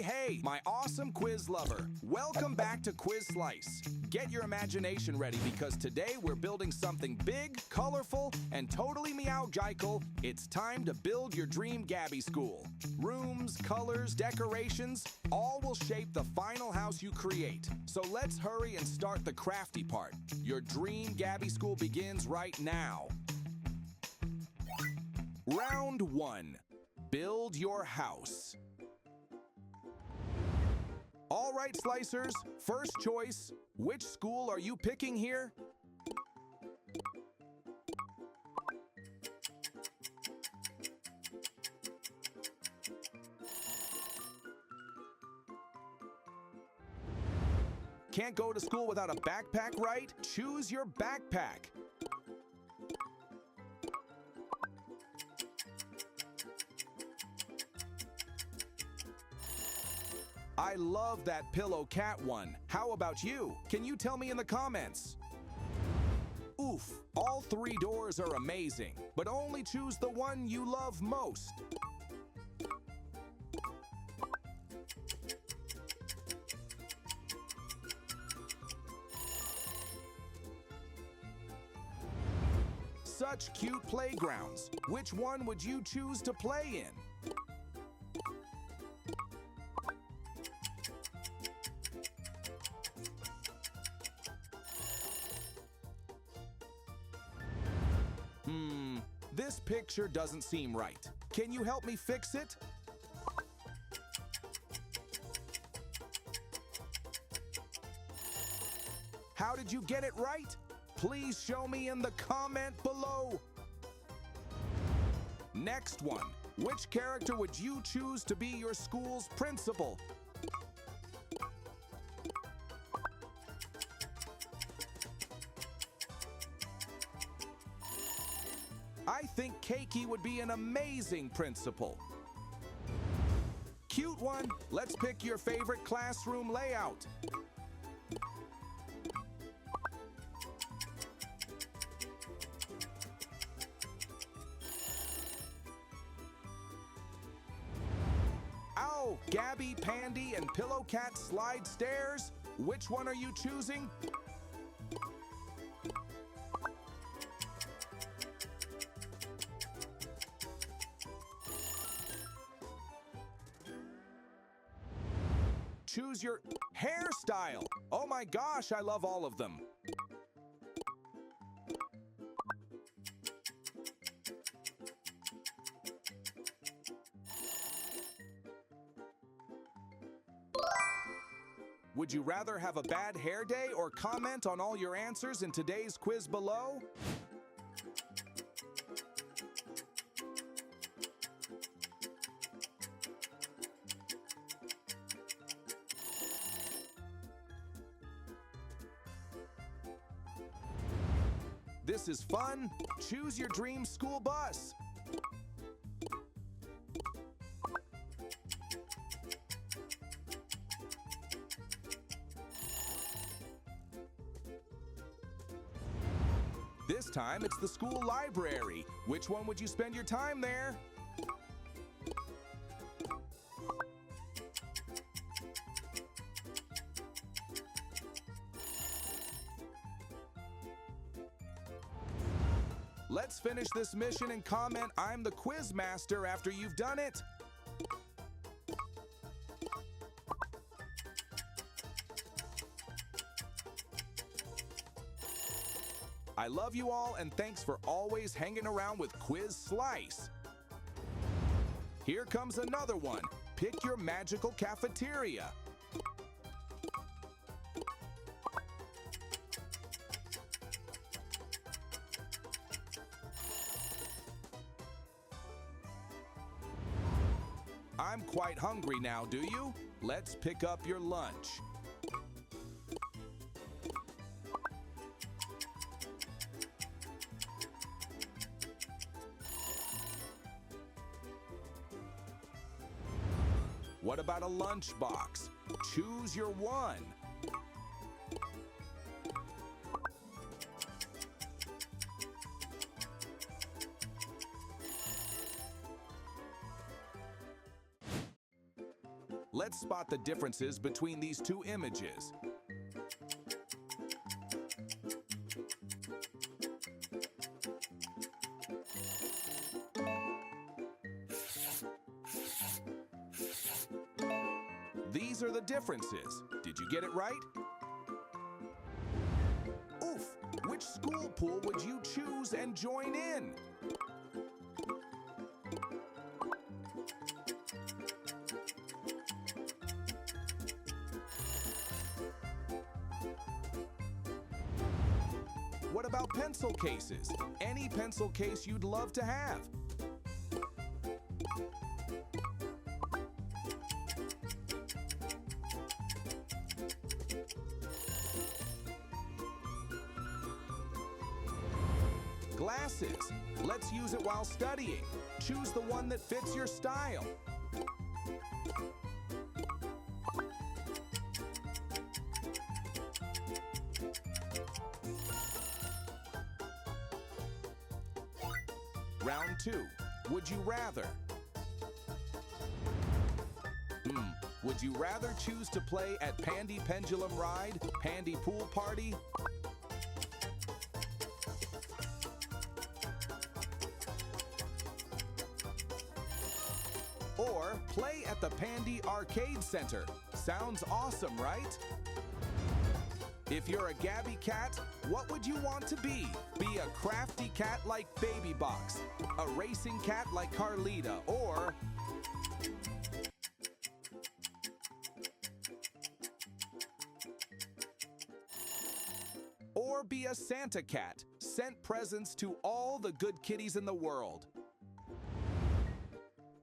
Hey, my awesome quiz lover. Welcome back to Quiz Slice. Get your imagination ready because today we're building something big, colorful, and totally meow-gical. It's time to build your dream Gabby school. Rooms, colors, decorations, all will shape the final house you create. So let's hurry and start the crafty part. Your dream Gabby school begins right now. Round 1. Build your house. All right, Slicers, first choice. Which school are you picking here? Can't go to school without a backpack, right? Choose your backpack. I love that pillow cat one. How about you? Can you tell me in the comments? Oof, all 3 doors are amazing, but only choose the one you love most. Such cute playgrounds. Which one would you choose to play in? This picture doesn't seem right. Can you help me fix it? How did you get it right? Please show me in the comment below. Next one. Which character would you choose to be your school's principal? I think Cakey would be an amazing principal. Cute one. Let's pick your favorite classroom layout. Ow! Gabby, Pandy, and Pillow Cat slide stairs. Which one are you choosing? Choose your hairstyle. Oh my gosh, I love all of them. Would you rather have a bad hair day or comment on all your answers in today's quiz below? This is fun. Choose your dream school bus. This time it's the school library. Which one would you spend your time there? Let's finish this mission and comment "I'm the quiz master" after you've done it. I love you all and thanks for always hanging around with Quiz Slice. Here comes another one. Pick your magical cafeteria. I'm quite hungry now, do you? Let's pick up your lunch. What about a lunchbox? Choose your one. Let's spot the differences between these two images. These are the differences. Did you get it right? Oof! Which school pool would you choose and join in? What about pencil cases? Any pencil case you'd love to have? Glasses. Let's use it while studying. Choose the one that fits your style. Round 2. Would you rather? Would you rather choose to play at Pandy Pendulum Ride, Pandy Pool Party, or play at the Pandy Arcade Center? Sounds awesome, right? If you're a Gabby cat, what would you want to be? Be a crafty cat like Baby Box, a racing cat like Carlita, or be a Santa cat, sent presents to all the good kitties in the world.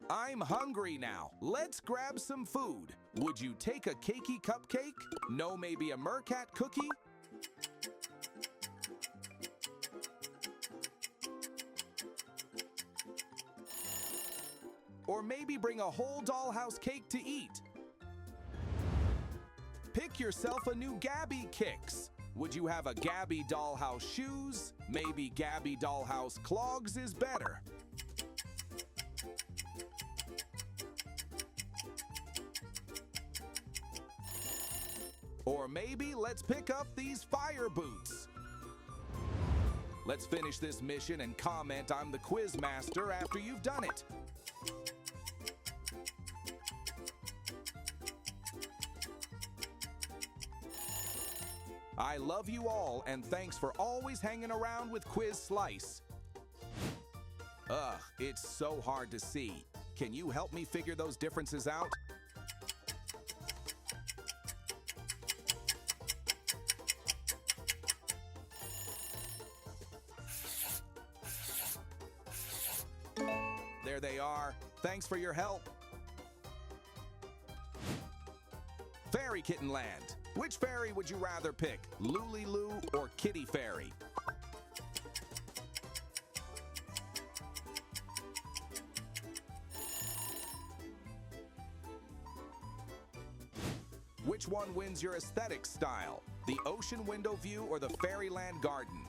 I'm hungry now. Let's grab some food. Would you take a Cakey cupcake? No, maybe a mercat cookie? Or maybe bring a whole dollhouse cake to eat. Pick yourself a new Gabby kicks. Would you have a Gabby dollhouse shoes? Maybe Gabby dollhouse clogs is better. Or maybe let's pick up these fire boots. Let's finish this mission and comment I'm the quiz master after you've done it. I love you all, and thanks for always hanging around with Quiz Slice. Ugh, it's so hard to see. Can you help me figure those differences out? There they are. Thanks for your help. Fairy Kitten Land. Which fairy would you rather pick? Lulu or Kitty Fairy? Which one wins your aesthetic style? The ocean window view or the fairyland garden?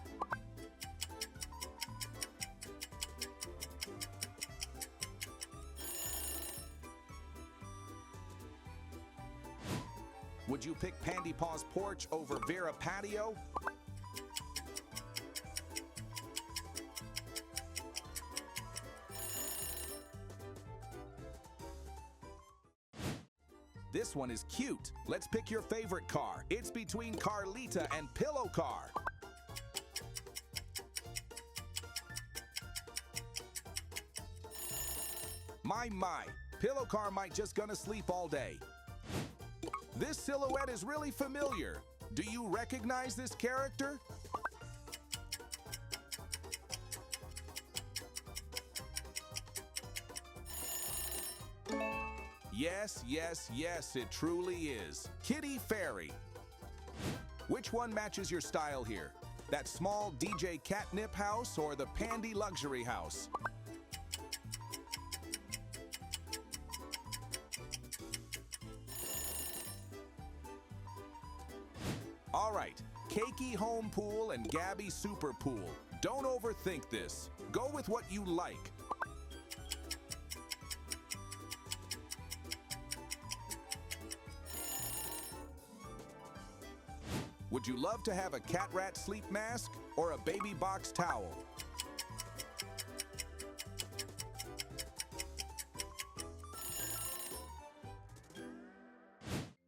Would you pick Pandy Paws porch over Vera patio? This one is cute. Let's pick your favorite car. It's between Carlita and Pillow Car. My, Pillow Car might just gonna sleep all day. This silhouette is really familiar. Do you recognize this character? Yes, it truly is. Kitty Fairy. Which one matches your style here? That small DJ Catnip house or the Pandy luxury house? All right, Cakey home pool and Gabby super pool. Don't overthink this. Go with what you like. Would you love to have a cat rat sleep mask or a baby box towel?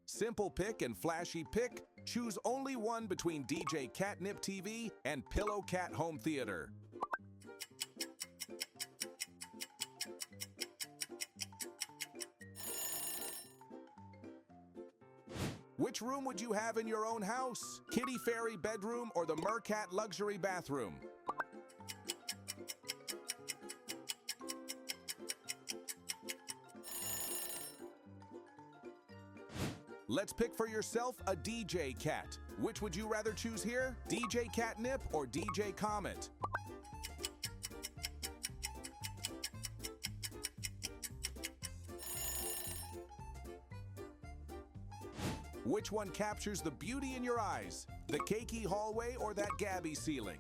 Simple pick and flashy pick. Choose only one between DJ Catnip TV and Pillow Cat Home Theater. Which room would you have in your own house? Kitty Fairy bedroom or the Mercat luxury bathroom? Let's pick for yourself a DJ cat. Which would you rather choose here? DJ Catnip or DJ Comet? Which one captures the beauty in your eyes? The Cakey hallway or that Gabby ceiling?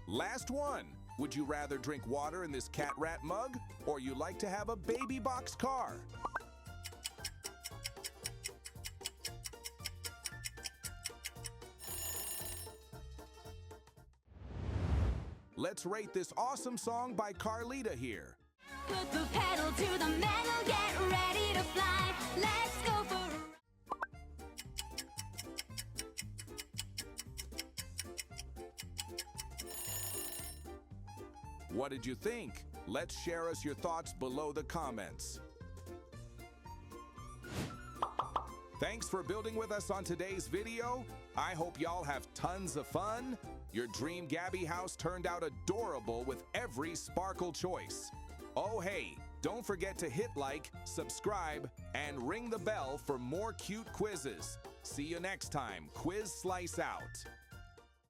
Last one. Would you rather drink water in this cat rat mug or you like to have a baby box car? Let's rate this awesome song by Carlita here. Put the pedal to the metal, get ready to fly. Let's go for a... What did you think? Let's share us your thoughts below the comments. Thanks for building with us on today's video. I hope y'all have tons of fun. Your dream Gabby house turned out adorable with every sparkle choice. Oh hey, don't forget to hit like, subscribe, and ring the bell for more cute quizzes. See you next time. Quiz Slice out.